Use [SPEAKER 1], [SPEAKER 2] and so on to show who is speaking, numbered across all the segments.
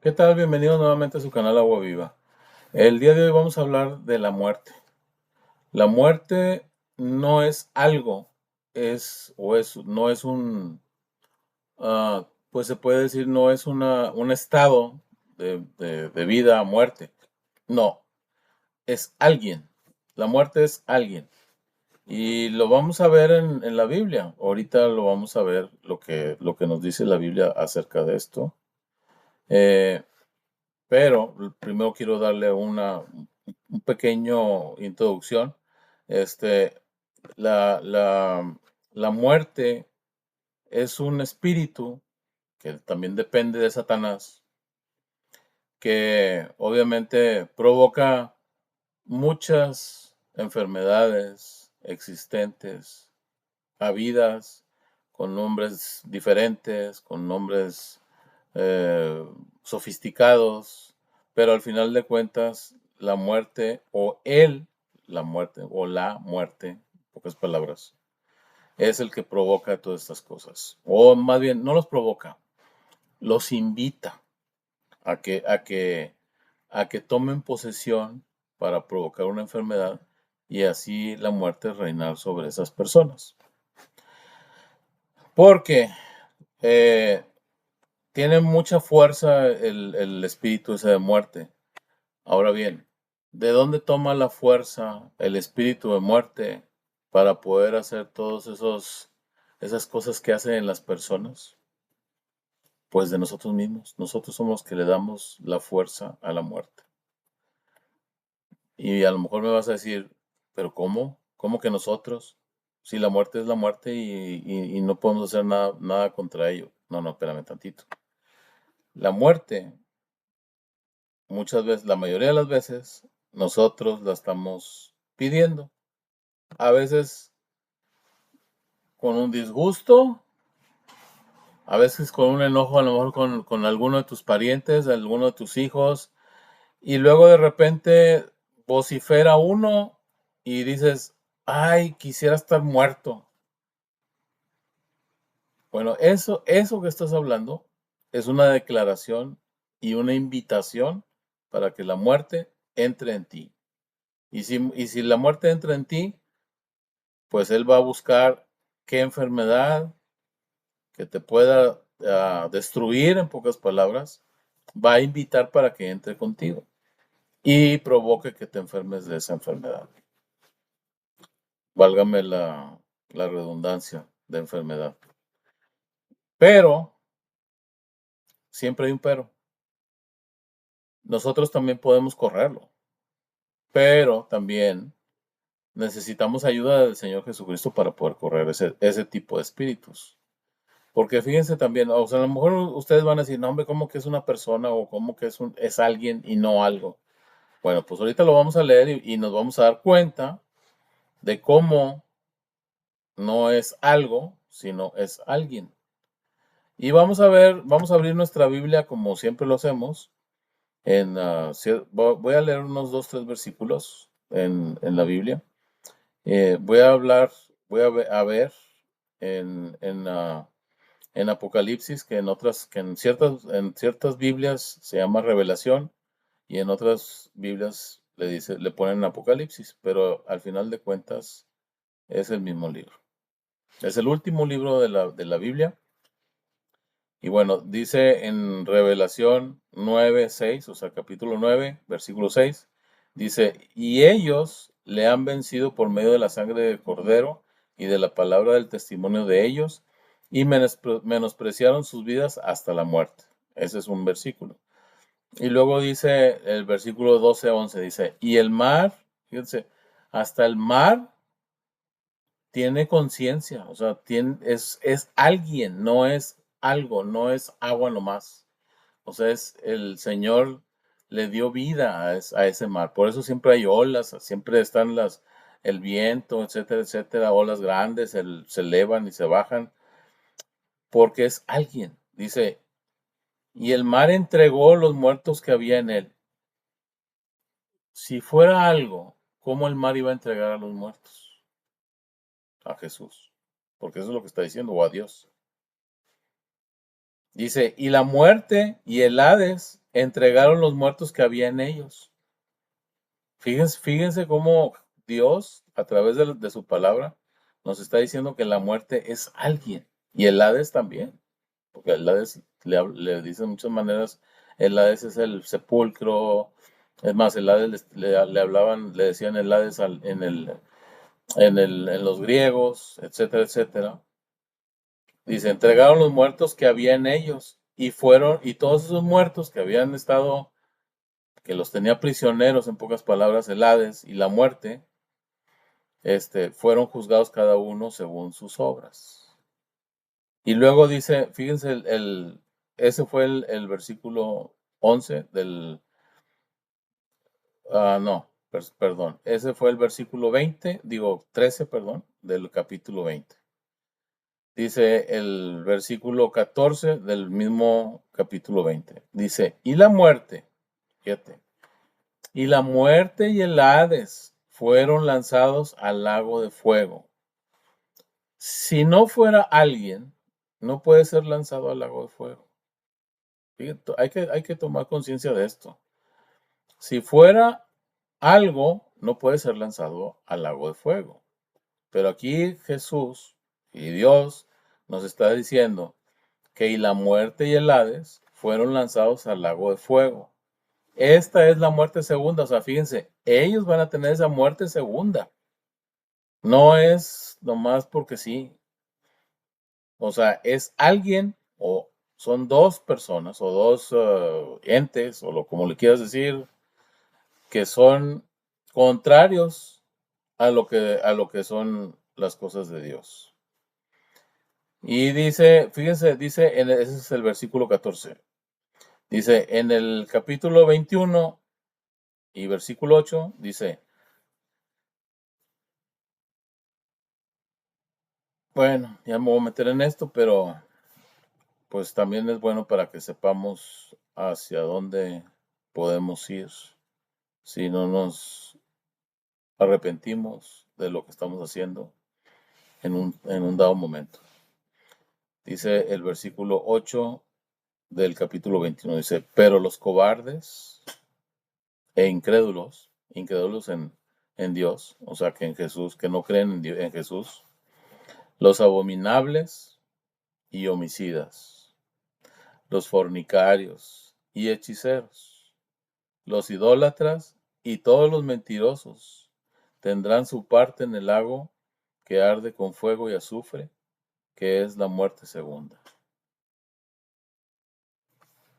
[SPEAKER 1] ¿Qué tal? Bienvenidos nuevamente a su canal Agua Viva. El día de hoy vamos a hablar de la muerte. La muerte no es algo, no es pues se puede decir, no es un estado de vida a muerte. No, es alguien. La muerte es alguien. Y lo vamos a ver en la Biblia. Ahorita lo vamos a ver lo que nos dice la Biblia acerca de esto. Eh, Pero primero quiero darle un pequeño introducción. Este, la muerte es un espíritu que también depende de Satanás, que obviamente provoca muchas enfermedades existentes, habidas, con nombres diferentes, con nombres eh, sofisticados, pero al final de cuentas, la muerte la muerte, en pocas palabras, es el que provoca todas estas cosas. O más bien, no los provoca, los invita a que tomen posesión para provocar una enfermedad y así la muerte reinar sobre esas personas. Porque eh, tiene mucha fuerza el espíritu ese de muerte. Ahora bien, ¿de dónde toma la fuerza el espíritu de muerte para poder hacer esas cosas que hacen en las personas? Pues de nosotros mismos. Nosotros somos los que le damos la fuerza a la muerte. Y a lo mejor me vas a decir, ¿pero cómo? ¿Cómo que nosotros? Si la muerte es la muerte y no podemos hacer nada contra ello. No, espérame tantito. La muerte, muchas veces, la mayoría de las veces, nosotros la estamos pidiendo. A veces con un disgusto, a veces con un enojo, a lo mejor con alguno de tus parientes, alguno de tus hijos, y luego de repente vocifera uno y dices, ay, quisiera estar muerto. Bueno, eso que estás hablando es una declaración y una invitación para que la muerte entre en ti. Y si la muerte entra en ti, pues él va a buscar qué enfermedad que te pueda destruir, en pocas palabras, va a invitar para que entre contigo y provoque que te enfermes de esa enfermedad. Válgame la redundancia de enfermedad. Pero, siempre hay un pero. Nosotros también podemos correrlo, pero también necesitamos ayuda del Señor Jesucristo para poder correr ese tipo de espíritus. Porque fíjense también, o sea, a lo mejor ustedes van a decir, no, hombre, ¿cómo que es una persona o cómo que es alguien y no algo? Bueno, pues ahorita lo vamos a leer y nos vamos a dar cuenta de cómo no es algo, sino es alguien. Y vamos a abrir nuestra Biblia como siempre lo hacemos. Voy a leer unos 2, 3 versículos en la Biblia. Voy a hablar, voy a ver en Apocalipsis, que en ciertas Biblias se llama Revelación y en otras Biblias le ponen Apocalipsis, pero al final de cuentas es el mismo libro. Es el último libro de la Biblia. Y bueno, dice en Revelación 9:6, o sea, capítulo 9, versículo 6, dice, y ellos le han vencido por medio de la sangre del Cordero y de la palabra del testimonio de ellos, y menospreciaron sus vidas hasta la muerte. Ese es un versículo. Y luego dice el versículo 12-11, dice, y el mar, fíjense, hasta el mar tiene conciencia, o sea, es alguien, no es algo, no es agua nomás. O sea, el Señor le dio vida a ese mar. Por eso siempre hay olas, siempre están el viento, etcétera, etcétera, olas grandes, se elevan y se bajan, porque es alguien. Dice, y el mar entregó los muertos que había en él. Si fuera algo, ¿cómo el mar iba a entregar a los muertos? A Jesús. Porque eso es lo que está diciendo, o a Dios. Dice, y la muerte y el Hades entregaron los muertos que había en ellos. Fíjense cómo Dios, a través de su palabra, nos está diciendo que la muerte es alguien. Y el Hades también. Porque el Hades le dice de muchas maneras, el Hades es el sepulcro. Es más, el Hades le hablaban, le decían el Hades en los griegos, etcétera, etcétera. Dice, entregaron los muertos que había en ellos. Y todos esos muertos que habían estado, que los tenía prisioneros, en pocas palabras, el Hades y la muerte, fueron juzgados cada uno según sus obras. Y luego dice, fíjense, ese fue el versículo 11 no, perdón, ese fue el versículo 13, perdón, del capítulo 20. Dice el versículo 14 del mismo capítulo 20. Dice, y la muerte, fíjate, y la muerte y el Hades fueron lanzados al lago de fuego. Si no fuera alguien, no puede ser lanzado al lago de fuego. Fíjate, hay que tomar conciencia de esto. Si fuera algo, no puede ser lanzado al lago de fuego. Pero aquí Jesús y Dios nos está diciendo que y la muerte y el Hades fueron lanzados al lago de fuego. Esta es la muerte segunda. O sea, fíjense, ellos van a tener esa muerte segunda. No es nomás porque sí. O sea, es alguien o son dos personas o dos entes o como le quieras decir, que son contrarios a lo que son las cosas de Dios. Y dice, fíjense, dice, ese es el versículo 14. Dice, en el capítulo 21 y versículo 8, dice, bueno, ya me voy a meter en esto, pero pues también es bueno para que sepamos hacia dónde podemos ir si no nos arrepentimos de lo que estamos haciendo en un dado momento. Dice el versículo 8 del capítulo 21, dice, pero los cobardes e incrédulos en Dios, o sea, que en Jesús, que no creen en Jesús, los abominables y homicidas, los fornicarios y hechiceros, los idólatras y todos los mentirosos tendrán su parte en el lago que arde con fuego y azufre, que es la muerte segunda.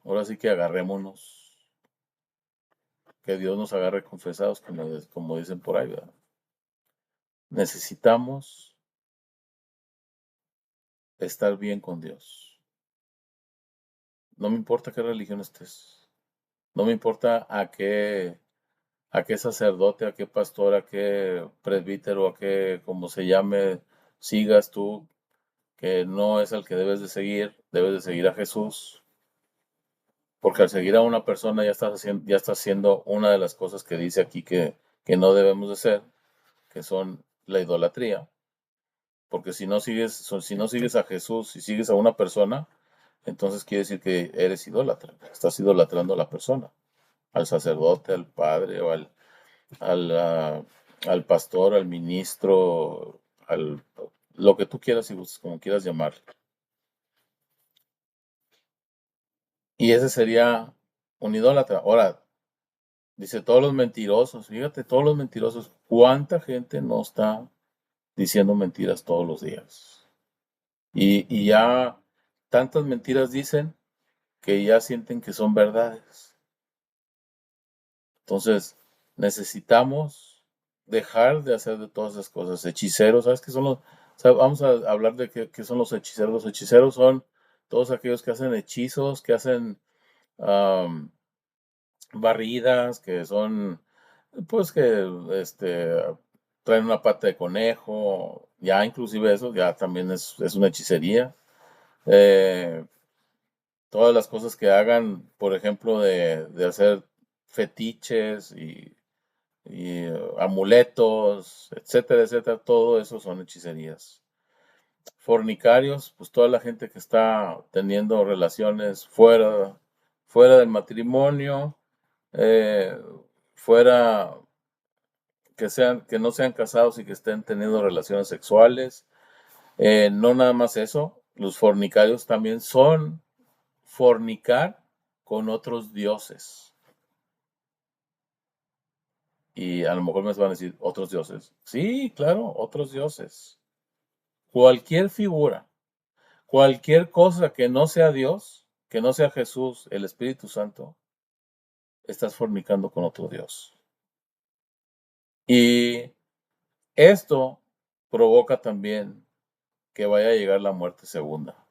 [SPEAKER 1] Ahora sí que agarrémonos, que Dios nos agarre confesados, como dicen por ahí, ¿verdad? Necesitamos estar bien con Dios. No me importa qué religión estés. No me importa a qué sacerdote, a qué pastor, a qué presbítero, a qué, como se llame, sigas tú, que no es el que debes de seguir a Jesús, porque al seguir a una persona ya estás haciendo una de las cosas que dice aquí que no debemos de hacer, que son la idolatría, porque si no sigues a Jesús y sigues a una persona, entonces quiere decir que eres idólatra, estás idolatrando a la persona, al sacerdote, al padre o al pastor, al ministro, lo que tú quieras y gustes, como quieras llamarle. Y ese sería un idólatra. Ahora, dice todos los mentirosos, fíjate, todos los mentirosos, ¿cuánta gente no está diciendo mentiras todos los días? Y ya tantas mentiras dicen que ya sienten que son verdades. Entonces, necesitamos dejar de hacer de todas esas cosas. Hechiceros, ¿sabes qué son vamos a hablar de qué son los hechiceros. Los hechiceros son todos aquellos que hacen hechizos, que hacen barridas, que son, pues que traen una pata de conejo, ya inclusive eso ya también es una hechicería. Eh, Todas las cosas que hagan, por ejemplo, de hacer fetiches y amuletos, etcétera, etcétera, todo eso son hechicerías. Fornicarios, pues toda la gente que está teniendo relaciones fuera fuera del matrimonio, fuera que no sean casados y que estén teniendo relaciones sexuales. No nada más eso, los fornicarios también son fornicar con otros dioses. Y a lo mejor me van a decir, ¿otros dioses? Sí, claro, otros dioses. Cualquier figura, cualquier cosa que no sea Dios, que no sea Jesús, el Espíritu Santo, estás fornicando con otro Dios. Y esto provoca también que vaya a llegar la muerte segunda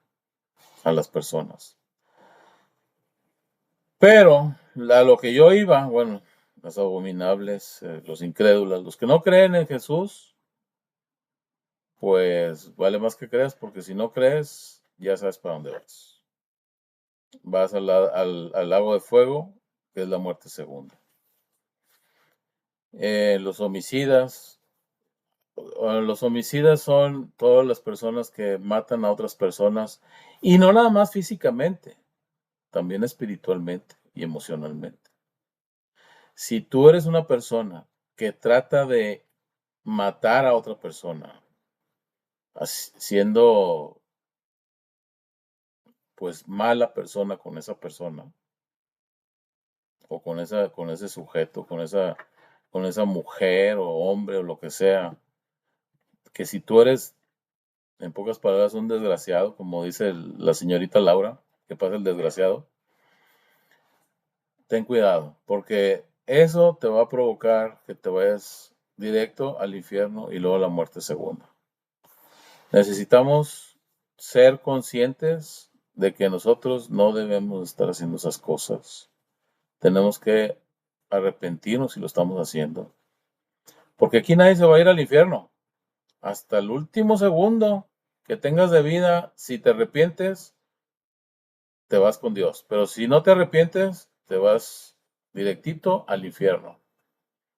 [SPEAKER 1] a las personas. Pero a lo que yo iba, bueno, los abominables, los incrédulos, los que no creen en Jesús, pues vale más que creas, porque si no crees, ya sabes para dónde vas. Vas al lago de fuego, que es la muerte segunda. Los homicidas son todas las personas que matan a otras personas, y no nada más físicamente, también espiritualmente y emocionalmente. Si tú eres una persona que trata de matar a otra persona, siendo pues mala persona con esa persona, o con ese sujeto, con esa mujer o hombre o lo que sea, que si tú eres, en pocas palabras, un desgraciado, como dice la señorita Laura, que pasa el desgraciado, ten cuidado, porque eso te va a provocar que te vayas directo al infierno y luego a la muerte segunda. Necesitamos ser conscientes de que nosotros no debemos estar haciendo esas cosas. Tenemos que arrepentirnos si lo estamos haciendo. Porque aquí nadie se va a ir al infierno. Hasta el último segundo que tengas de vida, si te arrepientes, te vas con Dios. Pero si no te arrepientes, te vas directito al infierno.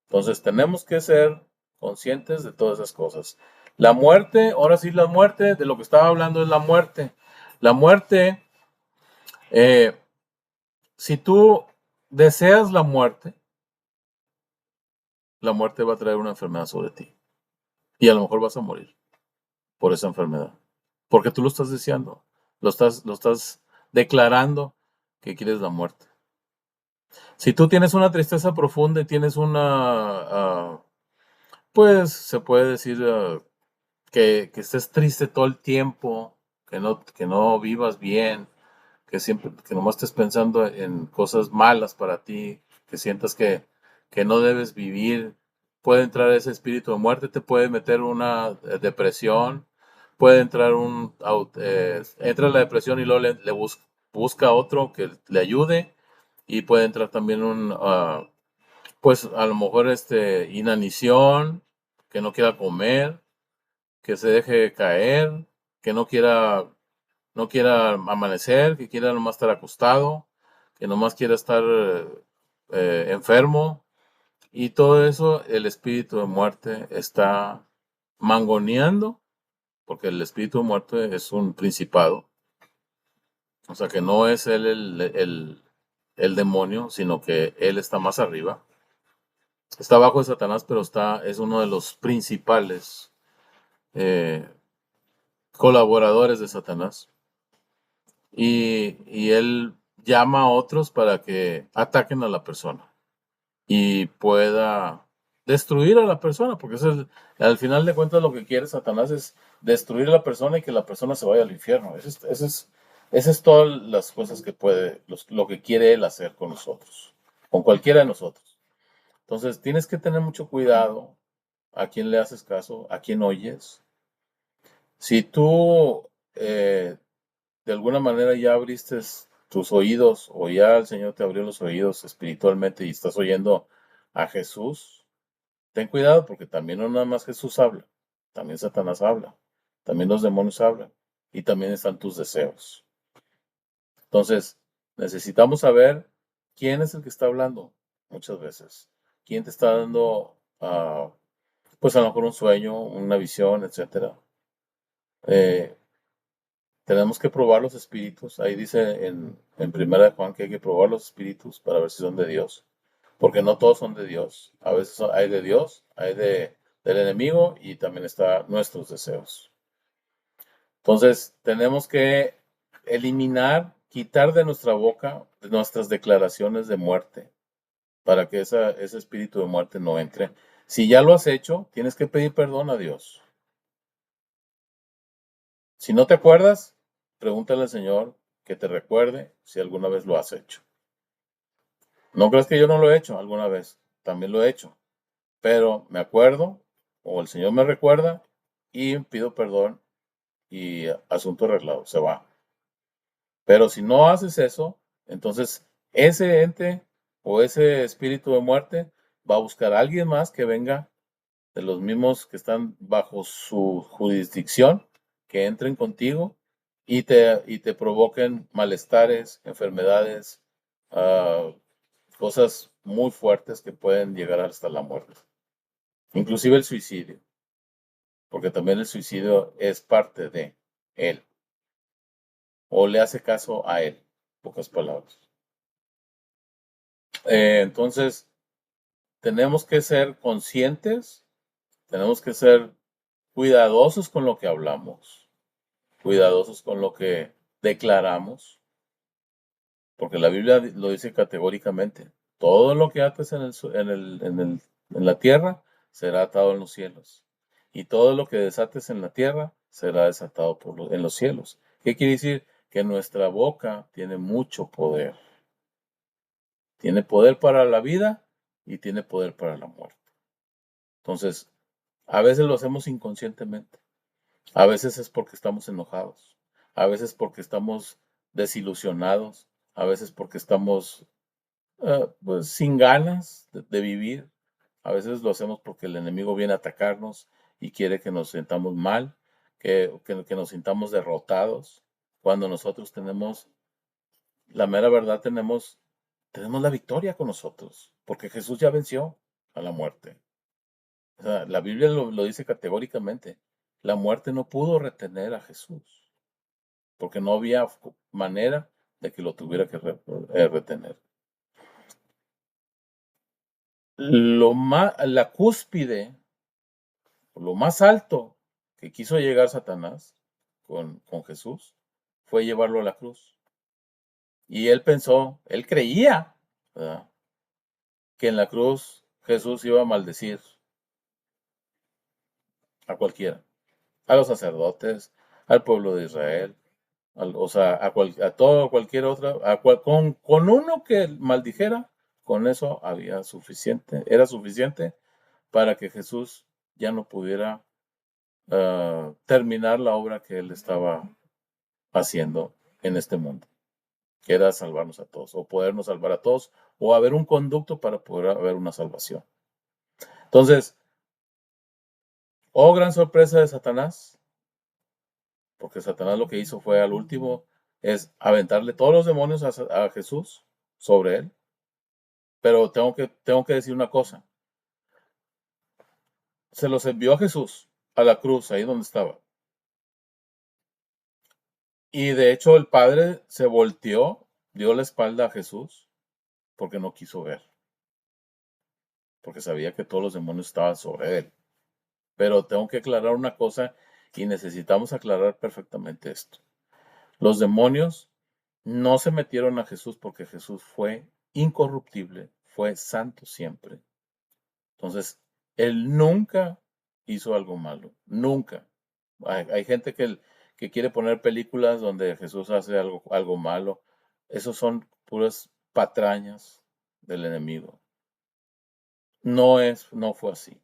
[SPEAKER 1] Entonces tenemos que ser conscientes de todas esas cosas. La muerte, ahora sí la muerte, de lo que estaba hablando es la muerte. La muerte, eh, si tú deseas la muerte va a traer una enfermedad sobre ti. Y a lo mejor vas a morir por esa enfermedad. Porque tú lo estás deseando. Lo estás declarando que quieres la muerte. Si tú tienes una tristeza profunda y tienes pues se puede decir que estés triste todo el tiempo, que no vivas bien, que nomás estés pensando en cosas malas para ti, que sientas que no debes vivir, puede entrar ese espíritu de muerte, te puede meter una depresión, puede entrar entra la depresión y luego busca otro que le ayude, y puede entrar también pues a lo mejor inanición, que no quiera comer, que se deje caer, que no quiera amanecer, que quiera nomás estar acostado, que nomás quiera estar enfermo. Y todo eso, el espíritu de muerte está mangoneando, porque el espíritu de muerte es un principado. O sea que no es él el demonio, sino que él está más arriba. Está abajo de Satanás, pero es uno de los principales eh, colaboradores de Satanás. Y él llama a otros para que ataquen a la persona y pueda destruir a la persona, porque al final de cuentas lo que quiere Satanás es destruir a la persona y que la persona se vaya al infierno. Esa es todas las cosas que lo que quiere él hacer con nosotros, con cualquiera de nosotros. Entonces tienes que tener mucho cuidado a quién le haces caso, a quién oyes. Si tú de alguna manera ya abriste tus oídos, o ya el Señor te abrió los oídos espiritualmente y estás oyendo a Jesús, ten cuidado, porque también no nada más Jesús habla, también Satanás habla, también los demonios hablan, y también están tus deseos. Entonces, necesitamos saber quién es el que está hablando muchas veces, quién te está dando, pues a lo mejor un sueño, una visión, etcétera. tenemos que probar los espíritus. Ahí dice en Primera de Juan que hay que probar los espíritus para ver si son de Dios. Porque no todos son de Dios. A veces hay de Dios, hay del enemigo y también está nuestros deseos. Entonces, tenemos que eliminar, quitar de nuestra boca nuestras declaraciones de muerte para que ese espíritu de muerte no entre. Si ya lo has hecho, tienes que pedir perdón a Dios. Si no te acuerdas, pregúntale al Señor que te recuerde si alguna vez lo has hecho. No creas que yo no lo he hecho alguna vez, también lo he hecho, pero me acuerdo o el Señor me recuerda y pido perdón y asunto arreglado, se va. Pero si no haces eso, entonces ese ente o ese espíritu de muerte va a buscar a alguien más que venga de los mismos que están bajo su jurisdicción, que entren contigo y te provoquen malestares, enfermedades, ah, cosas muy fuertes que pueden llegar hasta la muerte. Inclusive el suicidio, porque también el suicidio es parte de él, o le hace caso a él, pocas palabras. Entonces, tenemos que ser conscientes, tenemos que ser cuidadosos con lo que hablamos, cuidadosos con lo que declaramos, porque la Biblia lo dice categóricamente. Todo lo que ates en la tierra será atado en los cielos. Y todo lo que desates en la tierra será desatado en los cielos. ¿Qué quiere decir? Que nuestra boca tiene mucho poder. Tiene poder para la vida y tiene poder para la muerte. Entonces, a veces lo hacemos inconscientemente. A veces es porque estamos enojados. A veces porque estamos desilusionados. A veces porque estamos pues sin ganas de vivir. A veces lo hacemos porque el enemigo viene a atacarnos y quiere que nos sintamos mal, que nos sintamos derrotados, cuando nosotros tenemos, la mera verdad, tenemos la victoria con nosotros, porque Jesús ya venció a la muerte. O sea, la Biblia lo dice categóricamente. La muerte no pudo retener a Jesús, porque no había manera de que lo tuviera que retener. La cúspide, lo más alto que quiso llegar Satanás con Jesús, fue llevarlo a la cruz. Y él creía, ¿verdad?, que en la cruz Jesús iba a maldecir a cualquiera, a los sacerdotes, al pueblo de Israel, o sea, a cualquier otra, con uno que maldijera, con eso era suficiente para que Jesús ya no pudiera terminar la obra que él estaba haciendo en este mundo, que era salvarnos a todos, o podernos salvar a todos, o haber un conducto para poder haber una salvación. Entonces, gran sorpresa de Satanás, porque Satanás lo que hizo fue al último es aventarle todos los demonios a Jesús sobre él. Pero tengo que decir una cosa. Se los envió a Jesús a la cruz, ahí donde estaba. Y de hecho el Padre se volteó, dio la espalda a Jesús, porque no quiso ver. Porque sabía que todos los demonios estaban sobre él. Pero tengo que aclarar una cosa y necesitamos aclarar perfectamente esto. Los demonios no se metieron a Jesús porque Jesús fue incorruptible, fue santo siempre. Entonces, él nunca hizo algo malo, nunca. Hay gente que quiere poner películas donde Jesús hace algo malo. Esos son puras patrañas del enemigo. No fue así.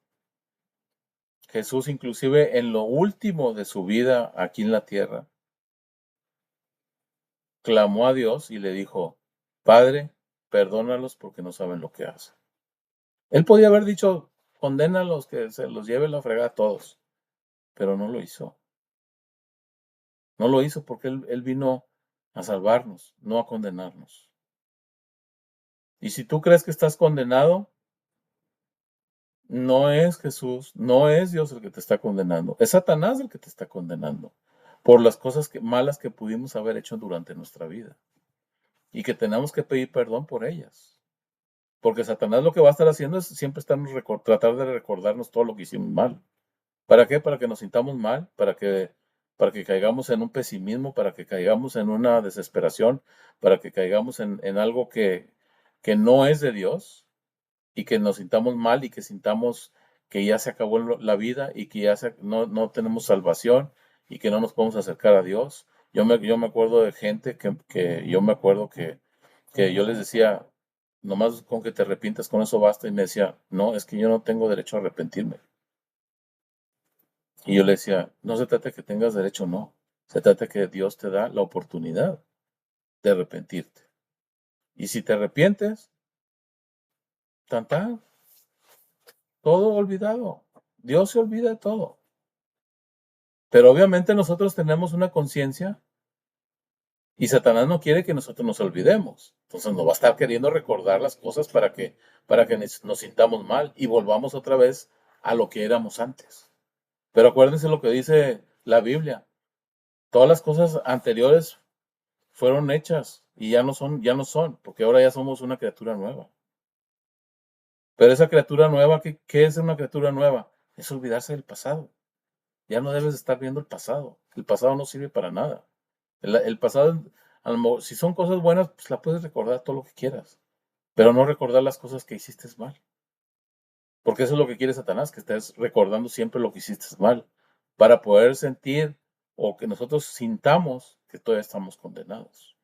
[SPEAKER 1] Jesús, inclusive en lo último de su vida aquí en la tierra, clamó a Dios y le dijo: Padre, perdónalos porque no saben lo que hacen. Él podía haber dicho: condénalos, que se los lleve la fregada a todos, pero no lo hizo. No lo hizo porque él vino a salvarnos, no a condenarnos. Y si tú crees que estás condenado, no es Jesús, no es Dios el que te está condenando, es Satanás el que te está condenando. por las cosas malas que pudimos haber hecho durante nuestra vida y que tenemos que pedir perdón por ellas. Porque Satanás lo que va a estar haciendo es siempre tratar de recordarnos todo lo que hicimos mal. ¿Para qué? Para que nos sintamos mal, para que caigamos en un pesimismo, para que caigamos en una desesperación, para que caigamos en algo que no es de Dios y que nos sintamos mal y que sintamos que ya se acabó la vida y que ya no tenemos salvación y que no nos podemos acercar a Dios. Yo me acuerdo de gente que yo me acuerdo que yo les decía, nomás con que te arrepientas, con eso basta. Y me decía, no, es que yo no tengo derecho a arrepentirme. Y yo le decía, no se trata de que tengas derecho, no. Se trata de que Dios te da la oportunidad de arrepentirte. Y si te arrepientes, tan tan, todo olvidado. Dios se olvida de todo. Pero obviamente nosotros tenemos una conciencia y Satanás no quiere que nosotros nos olvidemos. Entonces nos va a estar queriendo recordar las cosas para que nos sintamos mal y volvamos otra vez a lo que éramos antes. Pero acuérdense lo que dice la Biblia. Todas las cosas anteriores fueron hechas y ya no son, porque ahora ya somos una criatura nueva. Pero esa criatura nueva, ¿qué es una criatura nueva? Es olvidarse del pasado. Ya no debes estar viendo el pasado. El pasado no sirve para nada. El pasado, si son cosas buenas, pues la puedes recordar todo lo que quieras, pero no recordar las cosas que hiciste mal. Porque eso es lo que quiere Satanás, que estés recordando siempre lo que hiciste mal, para poder sentir o que nosotros sintamos que todavía estamos condenados.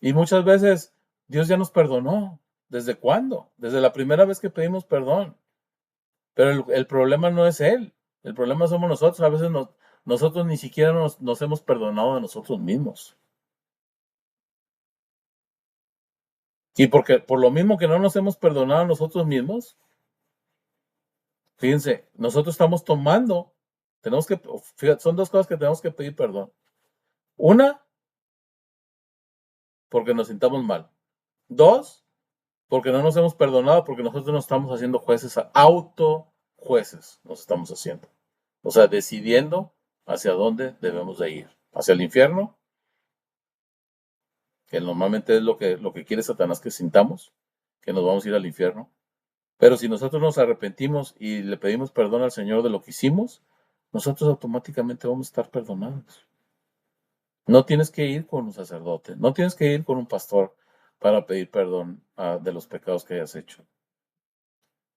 [SPEAKER 1] Y muchas veces Dios ya nos perdonó. ¿Desde cuándo? Desde la primera vez que pedimos perdón. Pero el problema no es Él. El problema somos nosotros. A veces nosotros ni siquiera nos hemos perdonado a nosotros mismos. Y porque por lo mismo que no nos hemos perdonado a nosotros mismos, fíjense, nosotros estamos tomando, fíjate, son dos cosas que tenemos que pedir perdón. Una, porque nos sintamos mal. Dos, porque no nos hemos perdonado, porque nosotros nos estamos haciendo jueces, auto jueces nos estamos haciendo. O sea, decidiendo hacia dónde debemos de ir. Hacia el infierno, que normalmente es lo que quiere Satanás que sintamos, que nos vamos a ir al infierno. Pero si nosotros nos arrepentimos y le pedimos perdón al Señor de lo que hicimos, nosotros automáticamente vamos a estar perdonados. No tienes que ir con un sacerdote, no tienes que ir con un pastor para pedir perdón de los pecados que hayas hecho.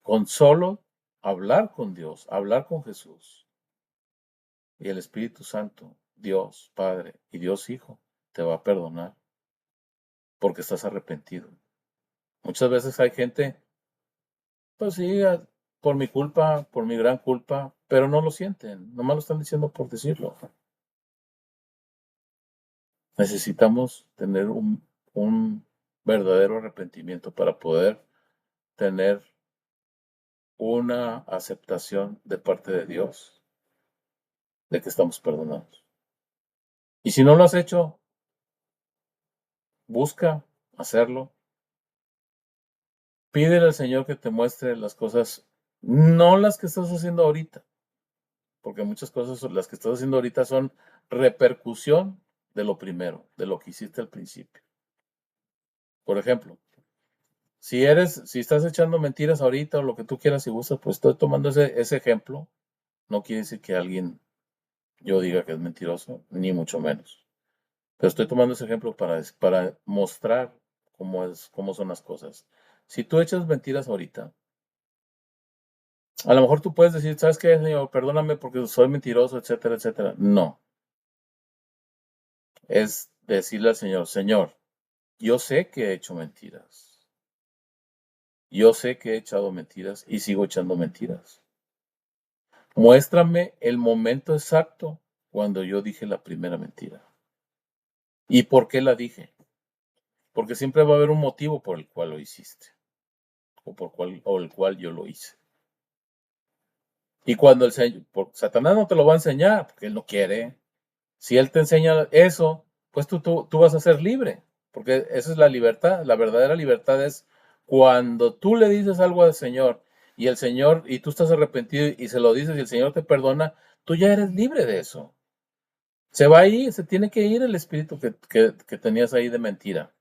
[SPEAKER 1] Con solo hablar con Dios, hablar con Jesús y el Espíritu Santo, Dios Padre y Dios Hijo, te va a perdonar porque estás arrepentido. Muchas veces hay gente, pues sí, por mi culpa, por mi gran culpa, pero no lo sienten, nomás lo están diciendo por decirlo. Necesitamos tener un verdadero arrepentimiento para poder tener una aceptación de parte de Dios de que estamos perdonados. Y si no lo has hecho, busca hacerlo. Pídele al Señor que te muestre las cosas, no las que estás haciendo ahorita, porque muchas cosas, las que estás haciendo ahorita son repercusión de lo primero, de lo que hiciste al principio. Por ejemplo, si estás echando mentiras ahorita o lo que tú quieras y gustas, pues estoy tomando ese ejemplo. No quiere decir que yo diga que es mentiroso, ni mucho menos. Pero estoy tomando ese ejemplo para mostrar cómo son las cosas. Si tú echas mentiras ahorita, a lo mejor tú puedes decir, ¿sabes qué, Señor? Perdóname porque soy mentiroso, etcétera, etcétera. No. Es decirle al Señor, Señor, yo sé que he hecho mentiras. Yo sé que he echado mentiras y sigo echando mentiras. Muéstrame el momento exacto cuando yo dije la primera mentira. ¿Y por qué la dije? Porque siempre va a haber un motivo por el cual lo hiciste. O el cual yo lo hice. Y cuando Satanás no te lo va a enseñar, porque él no quiere. Si él te enseña eso, pues tú vas a ser libre. Porque esa es la libertad. La verdadera libertad es cuando tú le dices algo al Señor y tú estás arrepentido y se lo dices y el Señor te perdona, tú ya eres libre de eso. Se va ahí, se tiene que ir el espíritu que tenías ahí de mentira.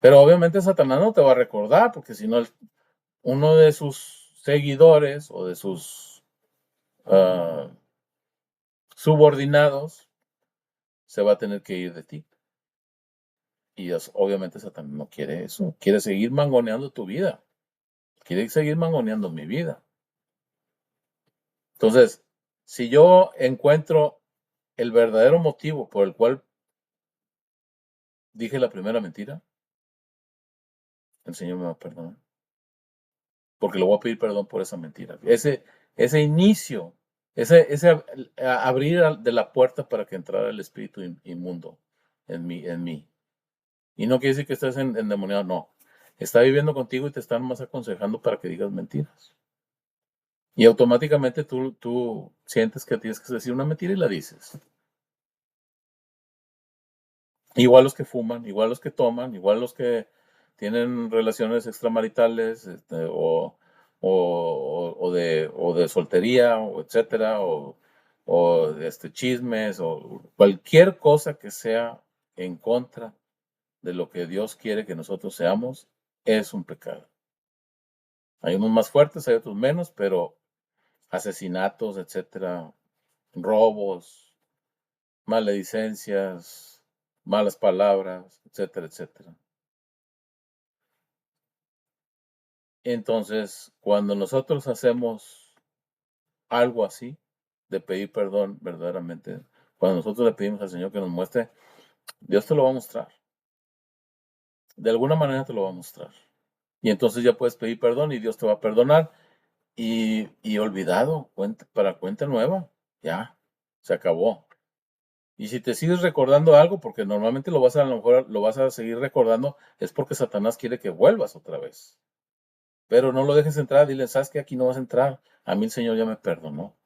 [SPEAKER 1] Pero obviamente Satanás no te va a recordar, porque si no, uno de sus seguidores o de sus subordinados se va a tener que ir de ti. Y obviamente Satanás no quiere eso. Quiere seguir mangoneando tu vida. Quiere seguir mangoneando mi vida. Entonces, si yo encuentro el verdadero motivo por el cual dije la primera mentira, el Señor me va a perdonar. Porque le voy a pedir perdón por esa mentira. Ese inicio, ese abrir de la puerta para que entrara el espíritu inmundo en mí. Y no quiere decir que estés endemoniado, no. Está viviendo contigo y te están más aconsejando para que digas mentiras. Y automáticamente tú sientes que tienes que decir una mentira y la dices. Igual los que fuman, igual los que toman, igual los que tienen relaciones extramaritales, o de soltería, o etcétera, o chismes, o cualquier cosa que sea en contra de lo que Dios quiere que nosotros seamos, es un pecado. Hay unos más fuertes, hay otros menos, pero asesinatos, etcétera, robos, maledicencias, malas palabras, etcétera, etcétera. Entonces, cuando nosotros hacemos algo así, de pedir perdón verdaderamente, cuando nosotros le pedimos al Señor que nos muestre, Dios te lo va a mostrar. De alguna manera te lo va a mostrar. Y entonces ya puedes pedir perdón y Dios te va a perdonar. Y olvidado, para cuenta nueva, ya, se acabó. Y si te sigues recordando algo, porque normalmente a lo mejor lo vas a seguir recordando, es porque Satanás quiere que vuelvas otra vez. Pero no lo dejes entrar, dile, ¿sabes qué? Aquí no vas a entrar. A mí el Señor ya me perdonó.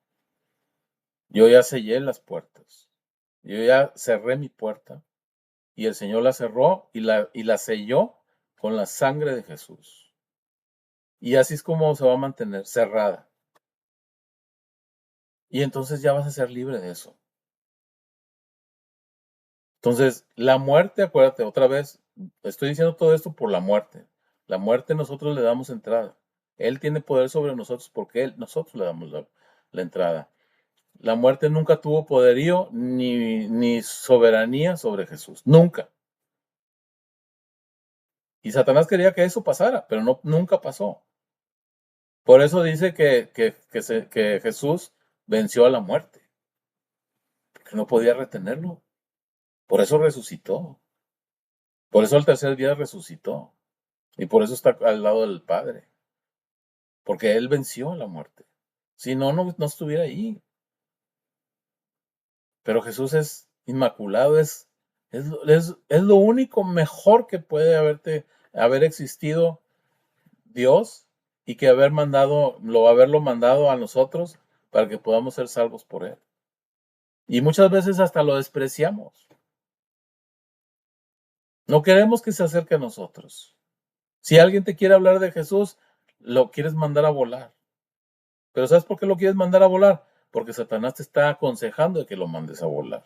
[SPEAKER 1] Yo ya sellé las puertas. Yo ya cerré mi puerta. Y el Señor la cerró y la selló con la sangre de Jesús. Y así es como se va a mantener, cerrada. Y entonces ya vas a ser libre de eso. Entonces, la muerte, acuérdate, otra vez, estoy diciendo todo esto por la muerte. La muerte nosotros le damos entrada. Él tiene poder sobre nosotros porque nosotros le damos la entrada. La muerte nunca tuvo poderío ni soberanía sobre Jesús. Nunca. Y Satanás quería que eso pasara, pero nunca pasó. Por eso dice que Jesús venció a la muerte, porque no podía retenerlo. Por eso resucitó. Por eso al tercer día resucitó. Y por eso está al lado del Padre. Porque Él venció a la muerte. Si no, no estuviera ahí. Pero Jesús es inmaculado, es lo único mejor que puede haber existido Dios y que haberlo mandado a nosotros para que podamos ser salvos por Él. Y muchas veces hasta lo despreciamos. No queremos que se acerque a nosotros. Si alguien te quiere hablar de Jesús, lo quieres mandar a volar. Pero ¿sabes por qué lo quieres mandar a volar? Porque Satanás te está aconsejando de que lo mandes a volar.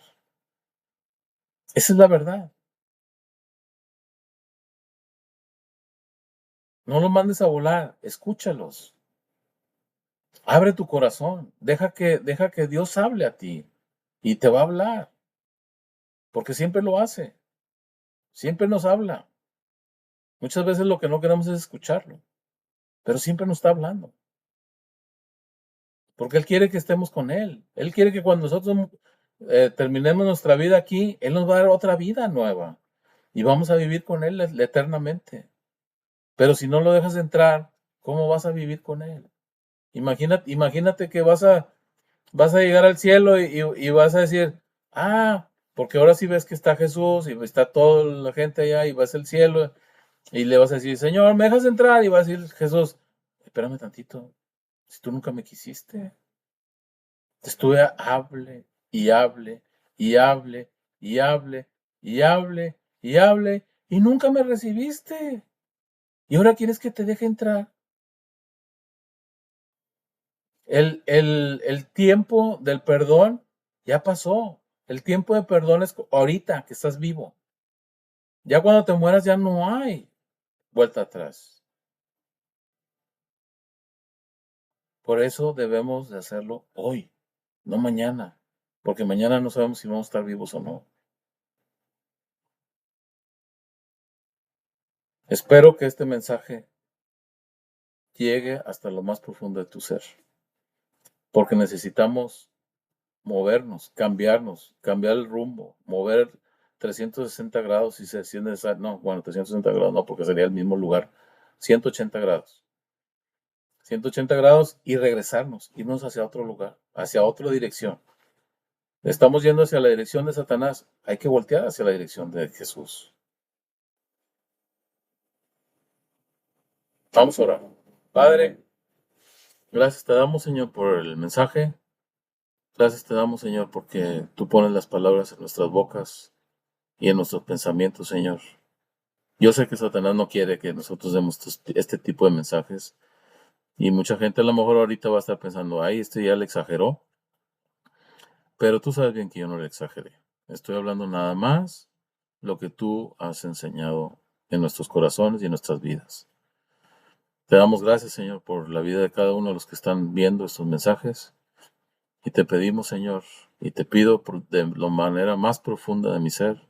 [SPEAKER 1] Esa es la verdad. No lo mandes a volar, escúchalos. Abre tu corazón, deja que Dios hable a ti y te va a hablar, porque siempre lo hace, siempre nos habla. Muchas veces lo que no queremos es escucharlo, pero siempre nos está hablando, porque Él quiere que estemos con Él. Él quiere que cuando nosotros terminemos nuestra vida aquí, Él nos va a dar otra vida nueva y vamos a vivir con Él eternamente. Pero si no lo dejas entrar, ¿cómo vas a vivir con Él? Imagínate que vas a llegar al cielo y vas a decir, porque ahora sí ves que está Jesús y está toda la gente allá y vas al cielo y le vas a decir, Señor, ¿me dejas entrar? Y va a decir Jesús, espérame tantito, si tú nunca me quisiste, te estuve hable y hable y hable y hable y hable y hable y nunca me recibiste. Y ahora quieres que te deje entrar. El tiempo del perdón ya pasó. El tiempo de perdón es ahorita que estás vivo. Ya cuando te mueras ya no hay vuelta atrás. Por eso debemos de hacerlo hoy, no mañana, porque mañana no sabemos si vamos a estar vivos o no. Espero que este mensaje llegue hasta lo más profundo de tu ser, porque necesitamos movernos, cambiarnos, cambiar el rumbo, mover 360 grados si es necesario. No, bueno, 360 grados no, porque sería el mismo lugar. 180 grados. 180 grados y regresarnos, irnos hacia otro lugar, hacia otra dirección. Estamos yendo hacia la dirección de Satanás. Hay que voltear hacia la dirección de Jesús. Vamos a orar. Padre, gracias te damos, Señor, por el mensaje. Gracias te damos, Señor, porque tú pones las palabras en nuestras bocas y en nuestros pensamientos, Señor. Yo sé que Satanás no quiere que nosotros demos este tipo de mensajes. Y mucha gente a lo mejor ahorita va a estar pensando, ay, este ya le exageró. Pero tú sabes bien que yo no le exageré. Estoy hablando nada más lo que tú has enseñado en nuestros corazones y en nuestras vidas. Te damos gracias, Señor, por la vida de cada uno de los que están viendo estos mensajes. Y te pedimos, Señor, y te pido de la manera más profunda de mi ser,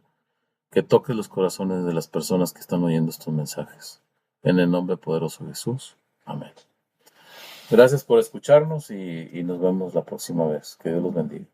[SPEAKER 1] que toques los corazones de las personas que están oyendo estos mensajes. En el nombre poderoso de Jesús. Amén. Gracias por escucharnos y nos vemos la próxima vez. Que Dios los bendiga.